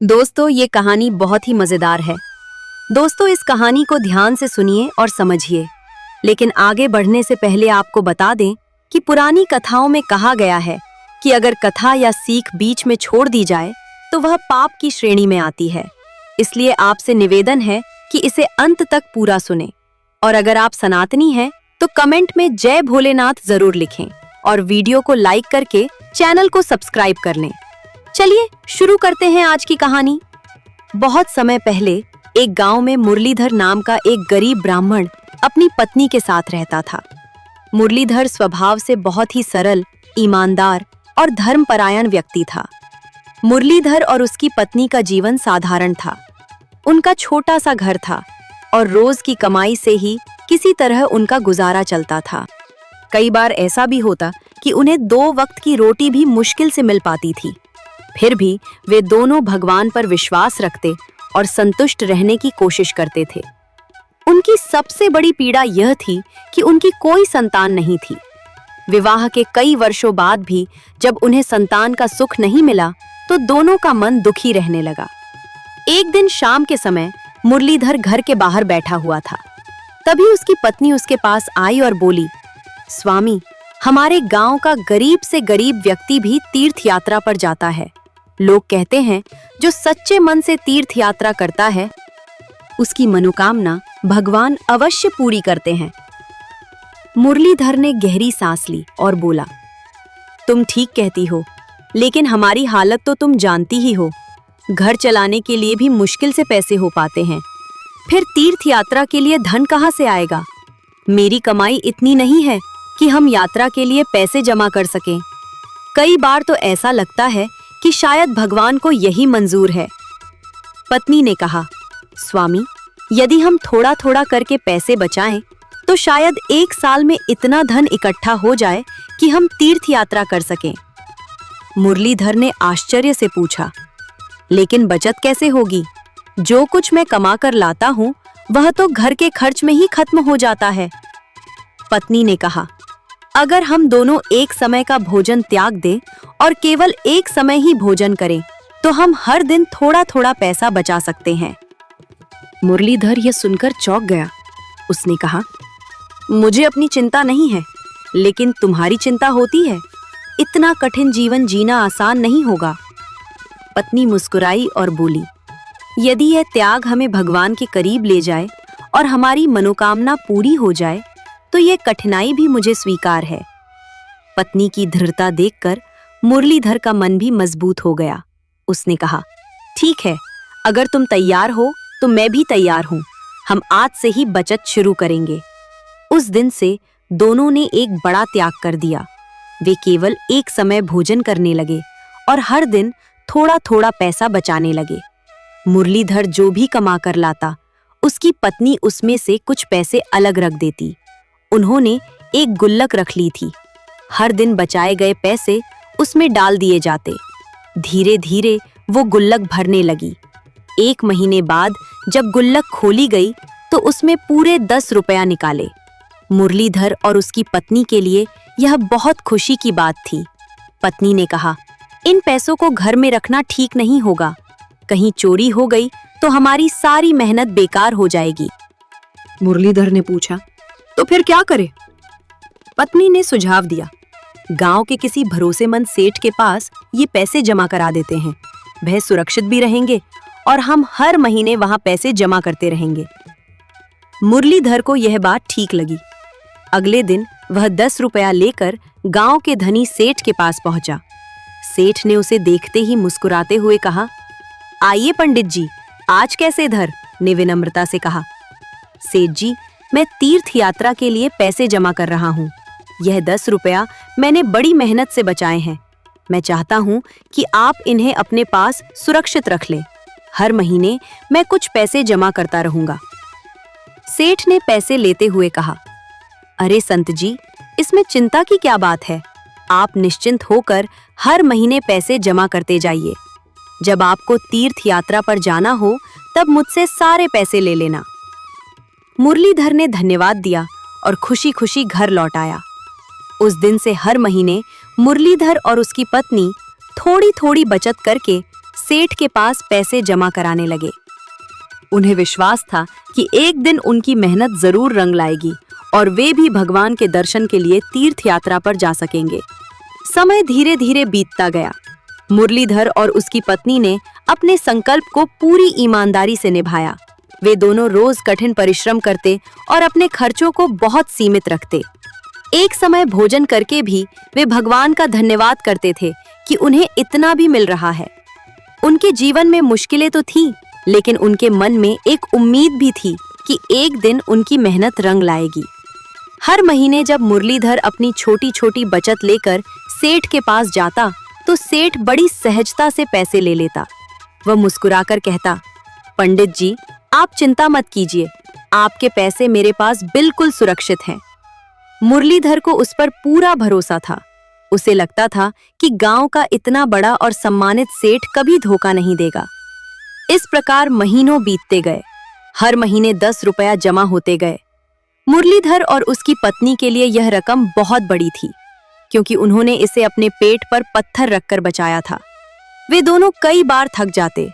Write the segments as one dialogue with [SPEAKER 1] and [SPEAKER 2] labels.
[SPEAKER 1] दोस्तों, ये कहानी बहुत ही मजेदार है। दोस्तों, इस कहानी को ध्यान से सुनिए और समझिए। लेकिन आगे बढ़ने से पहले आपको बता दें कि पुरानी कथाओं में कहा गया है कि अगर कथा या सीख बीच में छोड़ दी जाए तो वह पाप की श्रेणी में आती है। इसलिए आपसे निवेदन है कि इसे अंत तक पूरा सुनें। और अगर आप सनातनी हैं तो कमेंट में जय भोलेनाथ जरूर लिखें और वीडियो को लाइक करके चैनल को सब्सक्राइब कर लें। चलिए शुरू करते हैं आज की कहानी। बहुत समय पहले एक गांव में मुरलीधर नाम का एक गरीब ब्राह्मण अपनी पत्नी के साथ रहता था। मुरलीधर स्वभाव से बहुत ही सरल, ईमानदार और धर्मपरायण व्यक्ति था। मुरलीधर और उसकी पत्नी का जीवन साधारण था। उनका छोटा सा घर था और रोज की कमाई से ही किसी तरह उनका गुजारा चलता था। कई बार ऐसा भी होता कि उन्हें 2 वक्त की रोटी भी मुश्किल से मिल पाती थी। फिर भी वे दोनों भगवान पर विश्वास रखते और संतुष्ट रहने की कोशिश करते थे। उनकी सबसे बड़ी पीड़ा यह थी कि उनकी कोई संतान नहीं थी। विवाह के कई वर्षों बाद भी जब उन्हें संतान का सुख नहीं मिला तो दोनों का मन दुखी रहने लगा। एक दिन शाम के समय मुरलीधर घर के बाहर बैठा हुआ था। तभी उसकी पत्नी उसके पास आई और बोली, स्वामी, हमारे गांव का गरीब से गरीब व्यक्ति भी तीर्थ यात्रा पर जाता है। लोग कहते हैं जो सच्चे मन से तीर्थ यात्रा करता है उसकी मनोकामना भगवान अवश्य पूरी करते हैं। मुरलीधर ने गहरी सांस ली और बोला, तुम ठीक कहती हो, लेकिन हमारी हालत तो तुम जानती ही हो। घर चलाने के लिए भी मुश्किल से पैसे हो पाते हैं, फिर तीर्थ यात्रा के लिए धन कहाँ से आएगा? मेरी कमाई इतनी नहीं है कि हम यात्रा के लिए पैसे जमा कर सकें। कई बार तो ऐसा लगता है कि शायद भगवान को यही मंजूर है। पत्नी ने कहा, स्वामी, यदि हम थोड़ा थोड़ा करके पैसे बचाएं तो शायद 1 साल में इतना धन इकट्ठा हो जाए कि हम तीर्थ यात्रा कर सकें। मुरलीधर ने आश्चर्य से पूछा, लेकिन बचत कैसे होगी? जो कुछ मैं कमा कर लाता हूँ वह तो घर के खर्च में ही खत्म हो जाता है। पत्नी ने कहा, अगर हम दोनों एक समय का भोजन त्याग दें और केवल एक समय ही भोजन करें तो हम हर दिन थोड़ा थोड़ा पैसा बचा सकते हैं। मुरलीधर यह सुनकर चौंक गया। उसने कहा, मुझे अपनी चिंता नहीं है, लेकिन तुम्हारी चिंता होती है। इतना कठिन जीवन जीना आसान नहीं होगा। पत्नी मुस्कुराई और बोली, यदि यह त्याग हमें भगवान के करीब ले जाए और हमारी मनोकामना पूरी हो जाए तो यह कठिनाई भी मुझे स्वीकार है। पत्नी की दृढ़ता देखकर मुरलीधर का मन भी मजबूत हो गया। उसने कहा, ठीक है, अगर तुम तैयार हो तो मैं भी तैयार हूं। हम आज से ही बचत शुरू करेंगे। उस दिन से दोनों ने एक बड़ा त्याग कर दिया। वे केवल एक समय भोजन करने लगे और हर दिन थोड़ा थोड़ा पैसा बचाने लगे। मुरलीधर जो भी कमा कर लाता उसकी पत्नी उसमें से कुछ पैसे अलग रख देती। उन्होंने एक गुल्लक रख ली थी। हर दिन बचाए गए पैसे उसमें डाल दिए जाते। धीरे धीरे वो गुल्लक भरने लगी। 1 महीने बाद जब गुल्लक खोली गई तो उसमें पूरे 10 रुपया निकाले। मुरलीधर और उसकी पत्नी के लिए यह बहुत खुशी की बात थी। पत्नी ने कहा, इन पैसों को घर में रखना ठीक नहीं होगा। कहीं चोरी हो गई तो हमारी सारी मेहनत बेकार हो जाएगी।
[SPEAKER 2] मुरलीधर ने पूछा, तो फिर क्या करें?
[SPEAKER 1] पत्नी ने सुझाव दिया, गांव के किसी भरोसेमंद सेठ के पास ये पैसे जमा करा देते हैं। वह सुरक्षित भी रहेंगे और हम हर महीने वहां पैसे जमा करते रहेंगे। मुरलीधर को यह बात ठीक लगी। अगले दिन वह 10 रुपया लेकर गांव के धनी सेठ के पास पहुंचा। सेठ ने उसे देखते ही मुस्कुराते हुए कहा, आइए पंडित जी, आज कैसे इधर? ने विनम्रता से कहा। सेठ जी, मैं तीर्थ यात्रा के लिए पैसे जमा कर रहा हूँ। यह 10 रुपया मैंने बड़ी मेहनत से बचाए हैं। मैं चाहता हूँ कि आप इन्हें अपने पास सुरक्षित रख लें। हर महीने मैं कुछ पैसे जमा करता रहूंगा। सेठ ने पैसे लेते हुए कहा, अरे संत जी, इसमें चिंता की क्या बात है? आप निश्चिंत होकर हर महीने पैसे जमा करते जाइए। जब आपको तीर्थ यात्रा पर जाना हो तब मुझसे सारे पैसे ले लेना। मुरलीधर ने धन्यवाद दिया और खुशी खुशी घर लौट आया। उस दिन से हर महीने मुरलीधर और उसकी पत्नी थोड़ी थोड़ी बचत करके सेठ के पास पैसे जमा कराने लगे। उन्हें विश्वास था कि एक दिन उनकी मेहनत जरूर रंग लाएगी और वे भी भगवान के दर्शन के लिए तीर्थ यात्रा पर जा सकेंगे। समय धीरे धीरे बीतता गया। मुरलीधर और उसकी पत्नी ने अपने संकल्प को पूरी ईमानदारी से निभाया। वे दोनों रोज कठिन परिश्रम करते और अपने खर्चों को बहुत सीमित रखते। एक समय भोजन करके भी वे भगवान का धन्यवाद करते थे कि उन्हें इतना भी मिल रहा है। उनके जीवन में मुश्किलें तो थीं, लेकिन उनके मन में एक उम्मीद भी थी कि एक दिन उनकी मेहनत रंग लाएगी। हर महीने जब मुरलीधर अपनी छोटी छोटी बचत लेकर सेठ के पास जाता तो सेठ बड़ी सहजता से पैसे ले लेता। वह मुस्कुराकर कहता, पंडित जी, आप चिंता मत कीजिए, आपके पैसे मेरे पास बिल्कुल सुरक्षित हैं। मुरलीधर को उस पर पूरा भरोसा था। उसे लगता था कि गांव का इतना बड़ा और सम्मानित सेठ कभी धोखा नहीं देगा। इस प्रकार महीनों बीतते गए। हर महीने 10 रुपया जमा होते गए। मुरलीधर और उसकी पत्नी के लिए यह रकम बहुत बड़ी थी, क्योंकि उन्होंने इसे अपने पेट पर पत्थर रखकर बचाया था। वे दोनों कई बार थक जाते,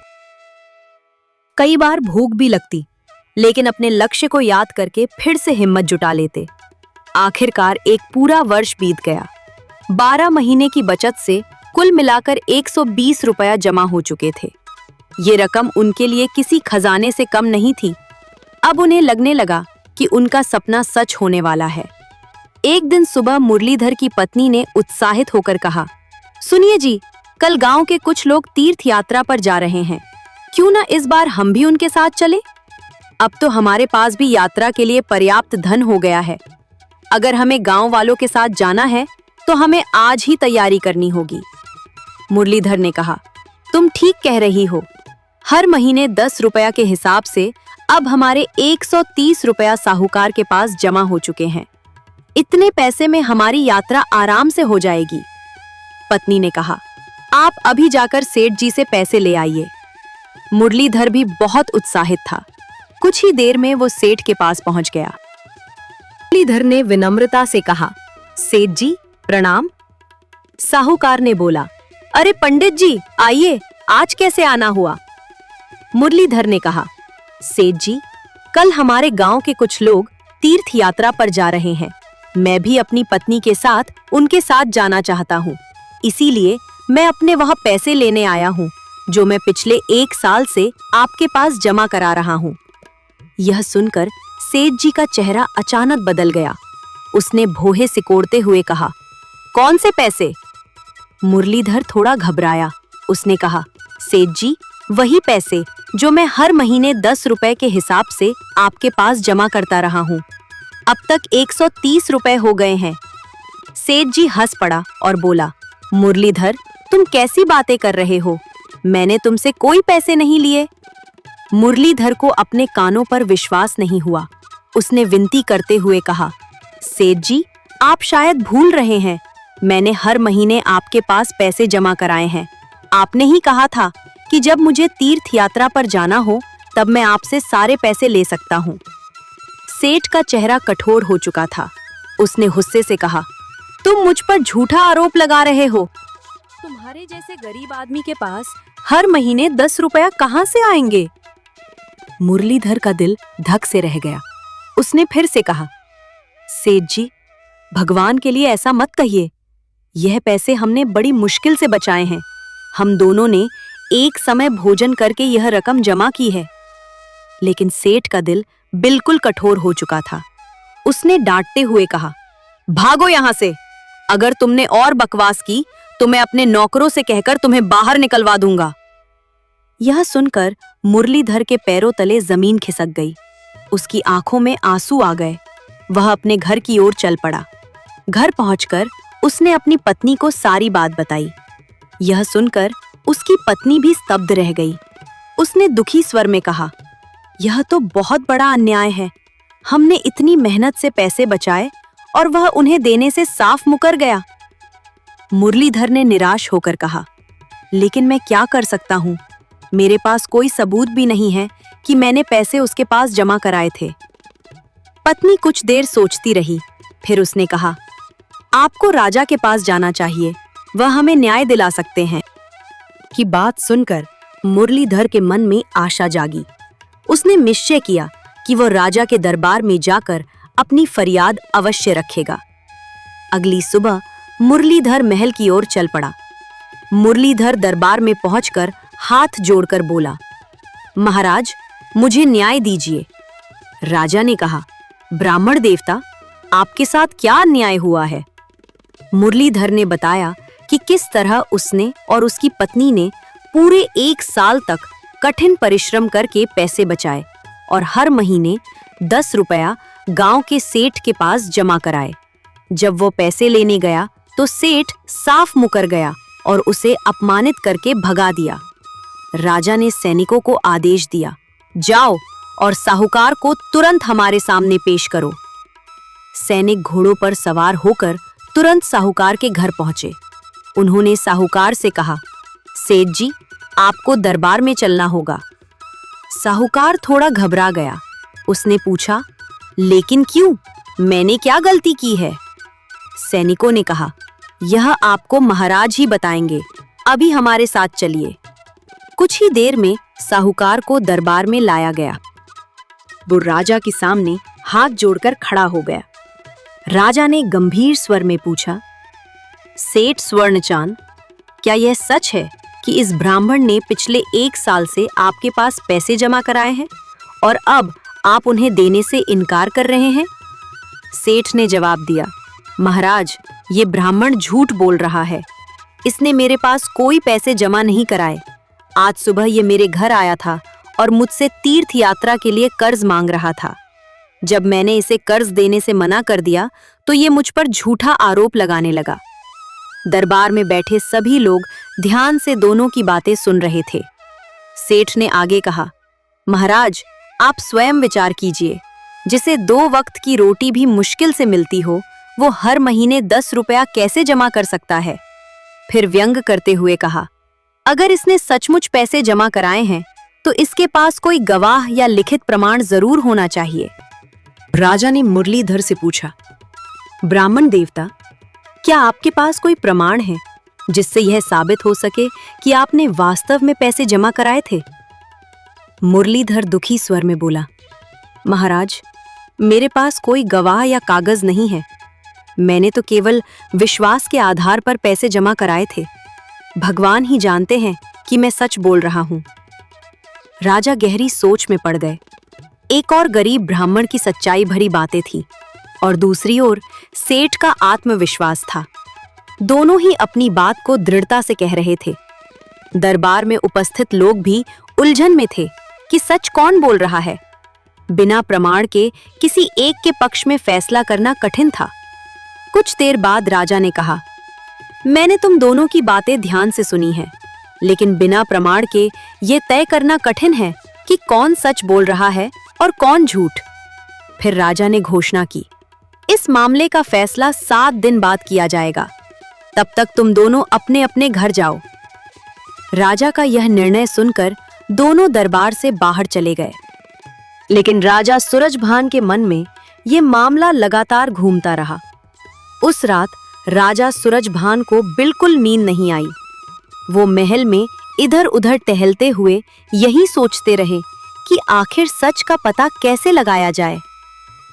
[SPEAKER 1] कई बार भूख भी लगती, लेकिन अपने लक्ष्य को याद करके फिर से हिम्मत जुटा लेते। आखिरकार एक पूरा वर्ष बीत गया। 12 महीने की बचत से कुल मिलाकर 120 रुपया जमा हो चुके थे। ये रकम उनके लिए किसी खजाने से कम नहीं थी। अब उन्हें लगने लगा कि उनका सपना सच होने वाला है। एक दिन सुबह मुरलीधर की पत्नी ने उत्साहित होकर कहा, सुनिए जी, कल गांव के कुछ लोग तीर्थ यात्रा पर जा रहे हैं, क्यों ना इस बार हम भी उनके साथ चले? अब तो हमारे पास भी यात्रा के लिए पर्याप्त धन हो गया है। अगर हमें गांव वालों के साथ जाना है तो हमें आज ही तैयारी करनी होगी। मुरलीधर ने कहा, तुम ठीक कह रही हो। हर महीने 10 रुपया के हिसाब से अब हमारे 130 रुपया साहूकार के पास जमा हो चुके हैं। इतने पैसे में हमारी यात्रा आराम से हो जाएगी। पत्नी ने कहा, आप अभी जाकर सेठ जी से पैसे ले आइए। मुरलीधर भी बहुत उत्साहित था। कुछ ही देर में वो सेठ के पास पहुंच गया। मुरलीधर ने विनम्रता से कहा, सेठ जी प्रणाम। साहूकार ने बोला, अरे पंडित जी आइए, आज कैसे आना हुआ? मुरलीधर ने कहा, सेठ जी, कल हमारे गांव के कुछ लोग तीर्थ यात्रा पर जा रहे हैं। मैं भी अपनी पत्नी के साथ उनके साथ जाना चाहता हूँ, इसीलिए मैं अपने वहां पैसे लेने आया हूँ, जो मैं पिछले 1 साल से आपके पास जमा करा रहा हूँ। यह सुनकर सेठ जी का चेहरा अचानक बदल गया। उसने भौहें सिकोड़ते हुए कहा, कौन से पैसे? मुरलीधर थोड़ा घबराया। उसने कहा, सेठ जी, वही पैसे जो मैं हर महीने 10 रुपए के हिसाब से आपके पास जमा करता रहा हूँ। अब तक 130 रुपए हो गए हैं। सेठ जी हंस पड़ा और बोला, मुरलीधर, तुम कैसी बातें कर रहे हो? मैंने तुमसे कोई पैसे नहीं लिए। मुरलीधर को अपने कानों पर विश्वास नहीं हुआ। उसने विनती करते हुए कहा, सेठ जी, आप शायद भूल रहे हैं। मैंने हर महीने आपके पास पैसे जमा कराए हैं। आपने ही कहा था कि जब मुझे तीर्थ यात्रा पर जाना हो तब मैं आपसे सारे पैसे ले सकता हूँ। सेठ का चेहरा कठोर हो चुका था। उसने गुस्से से कहा, तुम मुझ पर झूठा आरोप लगा रहे हो। तुम्हारे जैसे गरीब आदमी के पास हर महीने 10 रुपया कहाँ से आएंगे? मुरलीधर का दिल धक से रह गया। उसने फिर से कहा, सेठ जी, भगवान के लिए ऐसा मत कहिए। यह पैसे हमने बड़ी मुश्किल से बचाए हैं। हम दोनों ने एक समय भोजन करके यह रकम जमा की है। लेकिन सेठ का दिल बिल्कुल कठोर हो चुका था। उसने डांटते हुए कहा, भागो यहाँ से। अगर तुमने और बकवास की तो मैं अपने नौकरों से कहकर तुम्हें बाहर निकलवा दूंगा। यह सुनकर मुरलीधर के पैरों तले जमीन खिसक गई। उसकी आंखों में आंसू आ गए। वह अपने घर की ओर चल पड़ा। घर पहुंचकर उसने अपनी पत्नी को सारी बात बताई। यह सुनकर उसकी पत्नी भी स्तब्ध रह गई। उसने दुखी स्वर में कहा, यह तो बहुत बड़ा अन्याय है। हमने इतनी मेहनत से पैसे बचाए और वह उन्हें देने से साफ मुकर गया। मुरलीधर ने निराश होकर कहा, लेकिन मैं क्या कर सकता हूँ? मेरे पास कोई सबूत भी नहीं है कि मैंने पैसे उसके पास जमा कराए थे। पत्नी कुछ देर सोचती रही। फिर उसने कहा, आपको राजा के पास जाना चाहिए, वह हमें न्याय दिला सकते हैं। की बात सुनकर मुरलीधर के मन में आशा जागी। उसने निश्चय किया कि वह राजा के दरबार में जाकर अपनी फरियाद अवश्य रखेगा। अगली सुबह मुरलीधर महल की ओर चल पड़ा। मुरलीधर दरबार में पहुंचकर हाथ जोड़कर बोला, महाराज, मुझे न्याय दीजिए। राजा ने कहा, ब्राह्मण देवता, आपके साथ क्या अन्याय हुआ है? मुरलीधर ने बताया कि किस तरह उसने और उसकी पत्नी ने पूरे 1 साल तक कठिन परिश्रम करके पैसे बचाए और हर महीने 10 रुपया गांव के सेठ के पास जमा कराए। जब वो पैसे लेने गया तो सेठ साफ मुकर गया और उसे अपमानित करके भगा दिया। राजा ने सैनिकों को आदेश दिया, जाओ और साहूकार को तुरंत हमारे सामने पेश करो। सैनिक घोड़ों पर सवार होकर तुरंत साहूकार के घर पहुंचे। उन्होंने साहूकार से कहा, सेठ जी, आपको दरबार में चलना होगा। साहूकार थोड़ा घबरा गया। उसने पूछा, लेकिन क्यों? मैंने क्या गलती की है? सैनिकों ने कहा, यह आपको महाराज ही बताएंगे, अभी हमारे साथ चलिए। कुछ ही देर में साहूकार को दरबार में लाया गया। वो राजा के सामने हाथ जोड़कर खड़ा हो गया। राजा ने गंभीर स्वर में पूछा, सेठ स्वर्णचांद, क्या यह सच है कि इस ब्राह्मण ने पिछले 1 साल से आपके पास पैसे जमा कराए हैं और अब आप उन्हें देने से इनकार कर रहे हैं? सेठ ने जवाब दिया, महाराज, ये ब्राह्मण झूठ बोल रहा है। इसने मेरे पास कोई पैसे जमा नहीं कराए। आज सुबह ये मेरे घर आया था और मुझसे तीर्थ यात्रा के लिए कर्ज मांग रहा था। जब मैंने इसे कर्ज देने से मना कर दिया तो ये मुझ पर झूठा आरोप लगाने लगा। दरबार में बैठे सभी लोग ध्यान से दोनों की बातें सुन रहे थे। सेठ ने आगे कहा, महाराज, आप स्वयं विचार कीजिए, जिसे 2 वक्त की रोटी भी मुश्किल से मिलती हो, वो हर महीने 10 रुपया कैसे जमा कर सकता है? फिर व्यंग करते हुए कहा, अगर इसने सचमुच पैसे जमा कराए हैं तो इसके पास कोई गवाह या लिखित प्रमाण जरूर होना चाहिए। राजा ने मुरलीधर से पूछा, ब्राह्मण देवता, क्या आपके पास कोई प्रमाण है जिससे यह साबित हो सके कि आपने वास्तव में पैसे जमा कराए थे? मुरलीधर दुखी स्वर में बोला, महाराज, मेरे पास कोई गवाह या कागज नहीं है। मैंने तो केवल विश्वास के आधार पर पैसे जमा कराए थे। भगवान ही जानते हैं कि मैं सच बोल रहा हूं। राजा गहरी सोच में पड़ गए। एक और गरीब ब्राह्मण की सच्चाई भरी बातें थी और दूसरी ओर सेठ का आत्मविश्वास था। दोनों ही अपनी बात को दृढ़ता से कह रहे थे। दरबार में उपस्थित लोग भी उलझन में थे कि सच कौन बोल रहा है। बिना प्रमाण के किसी एक के पक्ष में फैसला करना कठिन था। कुछ देर बाद राजा ने कहा, मैंने तुम दोनों की बातें ध्यान से सुनी हैं, लेकिन बिना प्रमाण के ये तय करना कठिन है कि कौन सच बोल रहा है और कौन झूठ। फिर राजा ने घोषणा की, इस मामले का फैसला 7 दिन बाद किया जाएगा। तब तक तुम दोनों अपने अपने घर जाओ। राजा का यह निर्णय सुनकर दोनों दरबार से बाहर चले गए। लेकिन राजा सूरजभान के मन में यह मामला लगातार घूमता रहा। उस रात राजा सूरजभान को बिल्कुल नींद नहीं आई। वो महल में इधर उधर टहलते हुए यही सोचते रहे कि आखिर सच का पता कैसे लगाया जाए।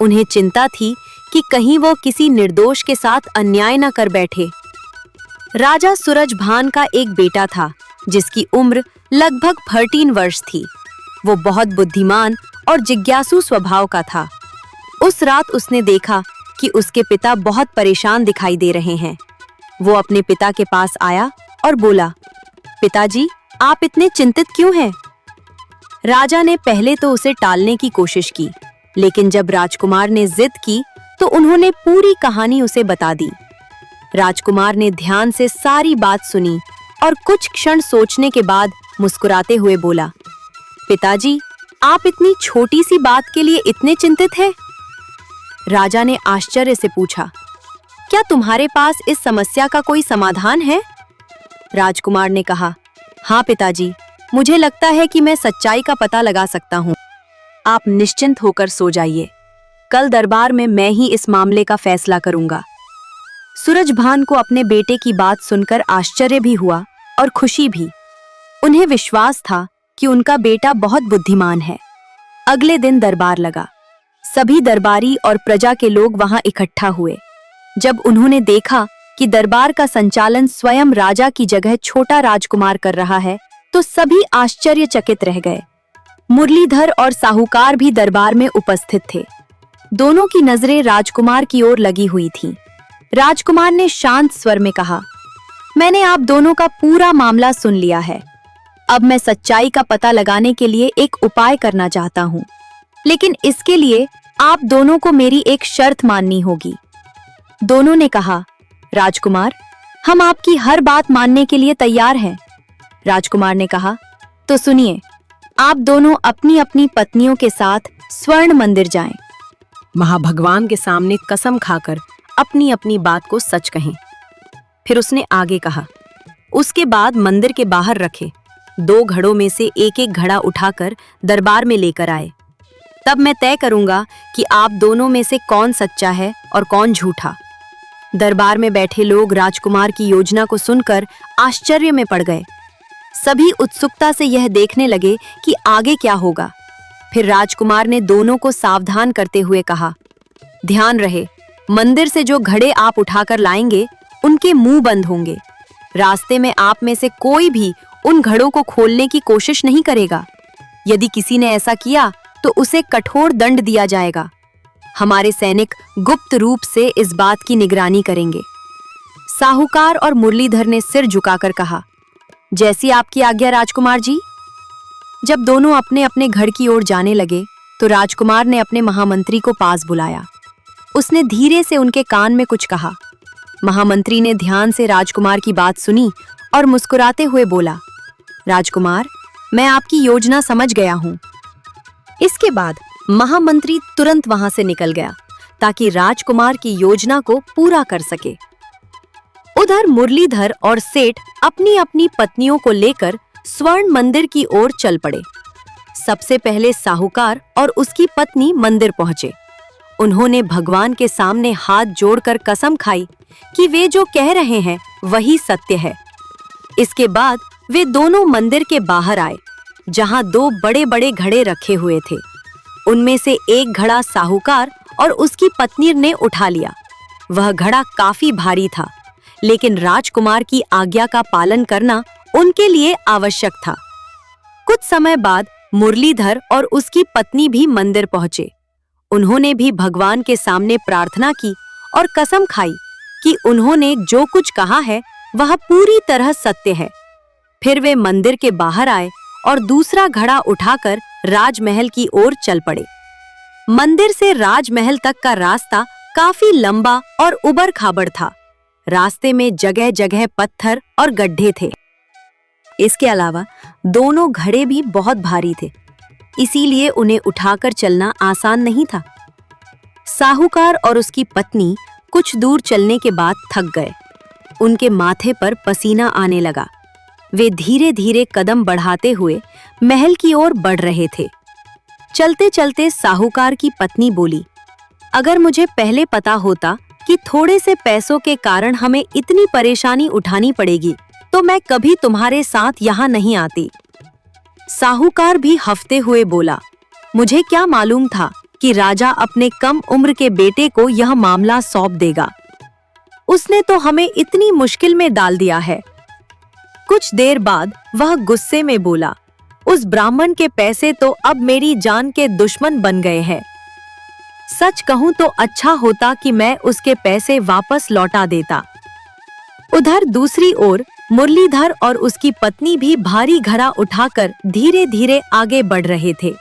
[SPEAKER 1] उन्हें चिंता थी कि कहीं वो किसी निर्दोष के साथ अन्याय न कर बैठे। राजा सूरजभान का एक बेटा था जिसकी उम्र लगभग 13 वर्ष थी। वो बहुत बुद्धिमान और जिज्ञासु स्वभाव का था। उस रात उसने देखा कि उसके पिता बहुत परेशान दिखाई दे रहे हैं। वो अपने पिता के पास आया और बोला, पिताजी, आप इतने चिंतित क्यों हैं? राजा ने पहले तो उसे टालने की कोशिश की, लेकिन जब राजकुमार ने जिद की तो उन्होंने पूरी कहानी उसे बता दी। राजकुमार ने ध्यान से सारी बात सुनी और कुछ क्षण सोचने के बाद मुस्कुराते हुए बोला, पिताजी, आप इतनी छोटी सी बात के लिए इतने चिंतित हैं? राजा ने आश्चर्य से पूछा, क्या तुम्हारे पास इस समस्या का कोई समाधान है? राजकुमार ने कहा, हाँ पिताजी, मुझे लगता है कि मैं सच्चाई का पता लगा सकता हूँ। आप निश्चिंत होकर सो जाइए। कल दरबार में मैं ही इस मामले का फैसला करूंगा। सूरजभान को अपने बेटे की बात सुनकर आश्चर्य भी हुआ और खुशी भी। उन्हें विश्वास था कि उनका बेटा बहुत बुद्धिमान है। अगले दिन दरबार लगा। सभी दरबारी और प्रजा के लोग वहां इकट्ठा हुए। जब उन्होंने देखा कि दरबार का संचालन स्वयं राजा की जगह छोटा राजकुमार कर रहा है, तो सभी आश्चर्यचकित रह गए। मुरलीधर और साहूकार भी दरबार में उपस्थित थे। दोनों की नजरें राजकुमार की ओर लगी हुई थीं। राजकुमार ने शांत स्वर में कहा, मैंने आप दोनों का पूरा मामला सुन लिया है। अब मैं सच्चाई का पता लगाने के लिए एक उपाय करना चाहता हूँ, लेकिन इसके लिए आप दोनों को मेरी एक शर्त माननी होगी। दोनों ने कहा, राजकुमार, हम आपकी हर बात मानने के लिए तैयार हैं। राजकुमार ने कहा, तो सुनिए, आप दोनों अपनी अपनी पत्नियों के साथ स्वर्ण मंदिर जाएं।
[SPEAKER 2] महाभगवान के सामने कसम खाकर अपनी अपनी बात को सच कहें। फिर उसने आगे कहा, उसके बाद मंदिर के बाहर रखे 2 घड़ों में से एक एक घड़ा उठाकर दरबार में लेकर आए। तब मैं तय करूंगा कि आप दोनों में से कौन सच्चा है और कौन झूठा। दरबार में बैठे लोग राजकुमार की योजना को सुनकर आश्चर्य में पड़ गए। सभी उत्सुकता से यह देखने लगे कि आगे क्या होगा। फिर राजकुमार ने दोनों को सावधान करते हुए कहा, ध्यान रहे, मंदिर से जो घड़े आप उठाकर लाएंगे उनके मुंह बंद होंगे। रास्ते में आप में से कोई भी उन घड़ों को खोलने की कोशिश नहीं करेगा। यदि किसी ने ऐसा किया तो उसे कठोर दंड दिया जाएगा। हमारे सैनिक गुप्त रूप से इस बात की निगरानी करेंगे। साहूकार और मुरलीधर ने सिर झुकाकर कहा, जैसी आपकी आज्ञा राजकुमार जी। जब दोनों अपने अपने घर की ओर जाने लगे तो राजकुमार ने अपने महामंत्री को पास बुलाया। उसने धीरे से उनके कान में कुछ कहा। महामंत्री ने ध्यान से राजकुमार की बात सुनी और मुस्कुराते हुए बोला, राजकुमार, मैं आपकी योजना समझ गया हूं। इसके बाद महामंत्री तुरंत वहां से निकल गया ताकि राजकुमार की योजना को पूरा कर सके। उधर मुरलीधर और सेठ अपनी अपनी पत्नियों को लेकर स्वर्ण मंदिर की ओर चल पड़े। सबसे पहले साहूकार और उसकी पत्नी मंदिर पहुंचे। उन्होंने भगवान के सामने हाथ जोड़कर कसम खाई कि वे जो कह रहे हैं वही सत्य है। इसके बाद वे दोनों मंदिर के बाहर आए, जहां 2 बड़े-बड़े घड़े रखे हुए थे। उनमें से एक घड़ा साहूकार और उसकी पत्नी ने उठा लिया। वह घड़ा काफी भारी था, लेकिन राजकुमार की आज्ञा का पालन करना उनके लिए आवश्यक था। कुछ समय बाद मुरलीधर और उसकी पत्नी भी मंदिर पहुंचे। उन्होंने भी भगवान के सामने प्रार्थना की और कसम खाई कि उन्होंने जो कुछ कहा है वह पूरी तरह सत्य है। फिर वे मंदिर के बाहर आए और दूसरा घड़ा उठाकर राजमहल की ओर चल पड़े। मंदिर से राजमहल तक का रास्ता काफी लंबा और उबड़-खाबड़ था। रास्ते में जगह-जगह पत्थर और गड्ढे थे। इसके अलावा दोनों घड़े भी बहुत भारी थे, इसीलिए उन्हें उठाकर चलना आसान नहीं था। साहूकार और उसकी पत्नी कुछ दूर चलने के बाद थक गए। उनके माथे पर पसीना आने लगा। वे धीरे-धीरे कदम बढ़ाते हुए महल की ओर बढ़ रहे थे। चलते-चलते साहूकार की पत्नी बोली, अगर मुझे पहले पता होता कि थोड़े से पैसों के कारण हमें इतनी परेशानी उठानी पड़ेगी, तो मैं कभी तुम्हारे साथ यहाँ नहीं आती। साहूकार भी हफ्ते हुए बोला, मुझे क्या मालूम था कि राजा अपने कम उम्र के बेटे को यह मामला सौंप देगा। उसने तो हमें इतनी मुश्किल में डाल दिया है। कुछ देर बाद वह गुस्से में बोला, उस ब्राह्मण के पैसे तो अब मेरी जान के दुश्मन बन गए हैं। सच कहूं तो अच्छा होता कि मैं उसके पैसे वापस लौटा देता। उधर दूसरी ओर मुरलीधर और उसकी पत्नी भी भारी घड़ा उठाकर धीरे-धीरे आगे बढ़ रहे थे।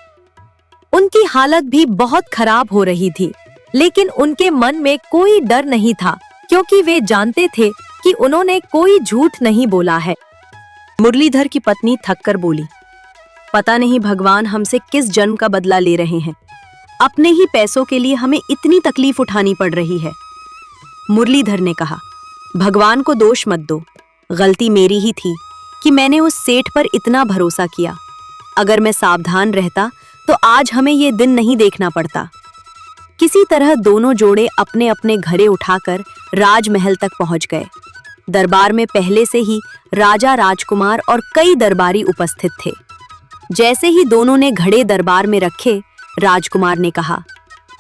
[SPEAKER 2] उनकी हालत भी बहुत खराब हो रही थी, लेकिन उनके मन में कोई डर नहीं था, क्योंकि वे जानते थे कि उन्होंने कोई झूठ नहीं बोला है। मुरलीधर की पत्नी थककर बोली, पता नहीं भगवान हमसे किस जन्म का बदला ले रहे हैं। अपने ही पैसों के लिए हमें इतनी तकलीफ उठानी पड़ रही है। मुरलीधर ने कहा, भगवान को दोष मत दो, गलती मेरी ही थी कि मैंने उस सेठ पर इतना भरोसा किया। अगर मैं सावधान रहता तो आज हमें ये दिन नहीं देखना पड़ता। किसी तरह दोनों जोड़े अपने अपने घड़े उठाकर राजमहल तक पहुंच गए।
[SPEAKER 1] दरबार में पहले से ही राजा, राजकुमार और कई दरबारी उपस्थित थे। जैसे ही दोनों ने घड़े दरबार में रखे, राजकुमार ने कहा,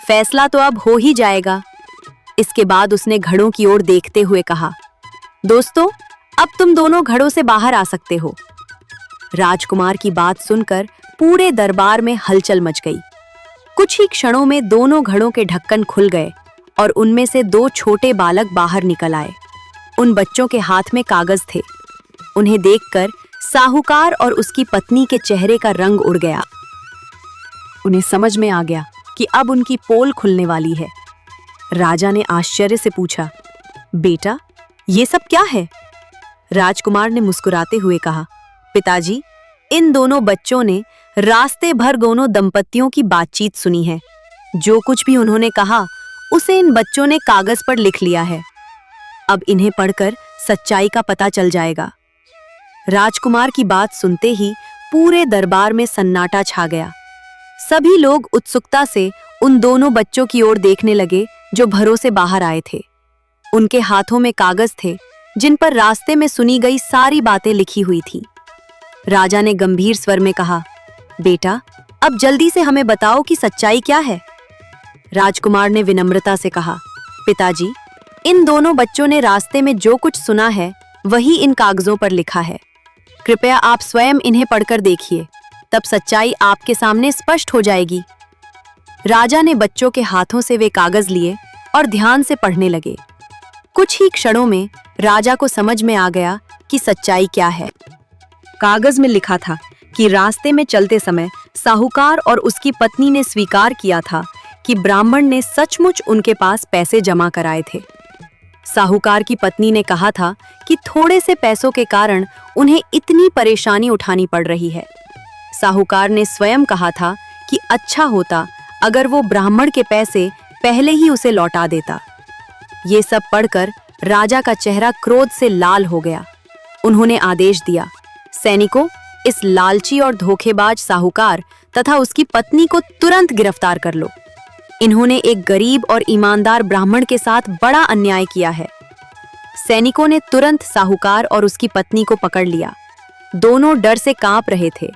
[SPEAKER 1] फैसला तो अब हो ही जाएगा। इसके बाद उसने घड़ों की ओर देखते हुए कहा, दोस्तों, अब तुम दोनों घड़ों से बाहर आ सकते हो। राजकुमार की बात सुनकर पूरे दरबार में हलचल मच गई। कुछ ही क्षणों में दोनों घड़ों के ढक्कन खुल गए और उनमें से 2 छोटे बालक बाहर निकल आए। उन बच्चों के हाथ में कागज थे। उन्हें देखकर साहूकार और उसकी पत्नी के चेहरे का रंग उड़ गया। उन्हें समझ में आ गया कि अब उनकी पोल खुलने वाली है। राजा ने आश्चर्य से पूछा, बेटा, ये सब क्या है? राजकुमार ने मुस्कुराते हुए कहा, पिताजी, इन दोनों बच्चों ने रास्ते भर दोनों दंपतियों की बातचीत सुनी है। जो कुछ भी उन्होंने कहा उसे इन बच्चों ने कागज पर लिख लिया है। अब इन्हें पढ़कर सच्चाई का पता चल जाएगा। राजकुमार की बात सुनते ही पूरे दरबार में सन्नाटा छा गया। सभी लोग उत्सुकता से उन दोनों बच्चों की ओर देखने लगे जो घरों से बाहर आए थे। उनके हाथों में कागज थे जिन पर रास्ते में सुनी गई सारी बातें लिखी हुई थी। राजा ने गंभीर स्वर में कहा, बेटा, अब जल्दी से हमें बताओ कि सच्चाई क्या है। राजकुमार ने विनम्रता से कहा, पिताजी, इन दोनों बच्चों ने रास्ते में जो कुछ सुना है वही इन कागजों पर लिखा है। कृपया आप स्वयं इन्हें पढ़कर देखिए, तब सच्चाई आपके सामने स्पष्ट हो जाएगी। राजा ने बच्चों के हाथों से वे कागज लिए और ध्यान से पढ़ने लगे। कुछ ही क्षणों में राजा को समझ में आ गया कि सच्चाई क्या है। कागज में लिखा था कि रास्ते में चलते समय साहूकार और उसकी पत्नी ने स्वीकार किया था कि ब्राह्मण ने सचमुच उनके पास पैसे जमा कराए थे। साहूकार की पत्नी ने कहा था कि थोड़े से पैसों के कारण उन्हें इतनी परेशानी उठानी पड़ रही है। साहूकार ने स्वयं कहा था कि अच्छा होता अगर वो ब्राह्मण के पैसे पहले ही उसे लौटा देता। ये सब पढ़कर राजा का चेहरा क्रोध से लाल हो गया। उन्होंने आदेश दिया, सैनिकों, इस लालची और धोखेबाज साहूकार तथा उसकी पत्नी को तुरंत गिरफ्तार कर लो। इन्होंने एक गरीब और ईमानदार ब्राह्मण के साथ बड़ा अन्याय किया है। सैनिकों ने तुरंत साहूकार और उसकी पत्नी को पकड़ लिया। दोनों डर से कांप रहे थे।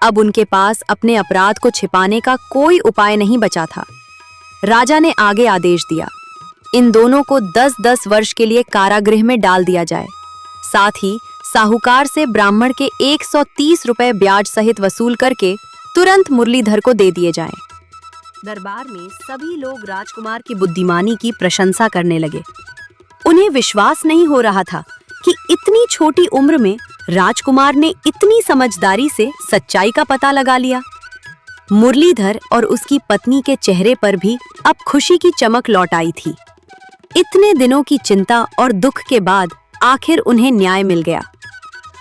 [SPEAKER 1] अब उनके पास अपने अपराध को छिपाने का कोई उपाय नहीं बचा था। राजा ने आगे आदेश दिया, इन दोनों को 10-10 वर्ष के लिए कारागृह में डाल दिया जाए। साथ ही साहूकार से ब्राह्मण के 130 रुपए ब्याज सहित वसूल करके तुरंत मुरलीधर को दे दिए जाएं। दरबार में सभी लोग राजकुमार की बुद्धिमानी की प्रशंसा करने लगे। उन्हें विश्वास नहीं हो रहा था कि इतनी छोटी उम्र में राजकुमार ने इतनी समझदारी से सच्चाई का पता लगा लिया। मुरलीधर और उसकी पत्नी के चेहरे पर भी अब खुशी की चमक लौट आई थी। इतने दिनों की चिंता और दुख के बाद आखिर उन्हें न्याय मिल गया।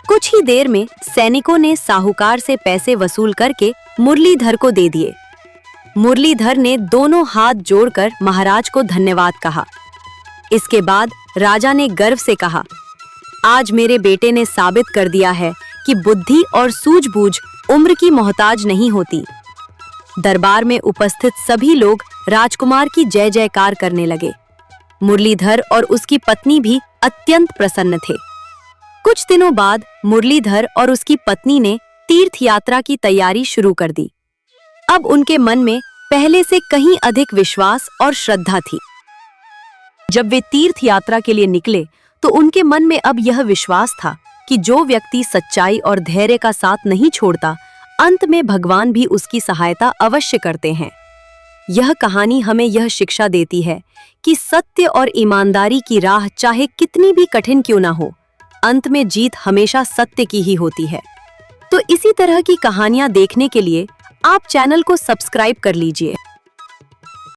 [SPEAKER 1] कुछ ही देर में सैनिकों ने साहूकार से पैसे वसूल करके मुरलीधर को दे दिए। मुरलीधर ने दोनों हाथ जोड़कर महाराज को धन्यवाद कहा। इसके बाद राजा ने गर्व से कहा, आज मेरे बेटे ने साबित कर दिया है कि बुद्धि और सूझबूझ उम्र की मोहताज नहीं होती। दरबार में उपस्थित सभी लोग राजकुमार की जय जयकार करने लगे। मुरलीधर और उसकी पत्नी भी अत्यंत प्रसन्न थे। कुछ दिनों बाद मुरलीधर और उसकी पत्नी ने तीर्थ यात्रा की तैयारी शुरू कर दी। अब उनके मन में पहले से कहीं अधिक विश्वास और श्रद्धा थी। जब वे तीर्थ यात्रा के लिए निकले तो उनके मन में अब यह विश्वास था कि जो व्यक्ति सच्चाई और धैर्य का साथ नहीं छोड़ता, अंत में भगवान भी उसकी सहायता अवश्य करते हैं। यह कहानी हमें यह शिक्षा देती है कि सत्य और ईमानदारी की राह चाहे कितनी भी कठिन क्यों ना हो, अंत में जीत हमेशा सत्य की ही होती है। तो इसी तरह की कहानियां देखने के लिए आप चैनल को सब्सक्राइब कर लीजिए।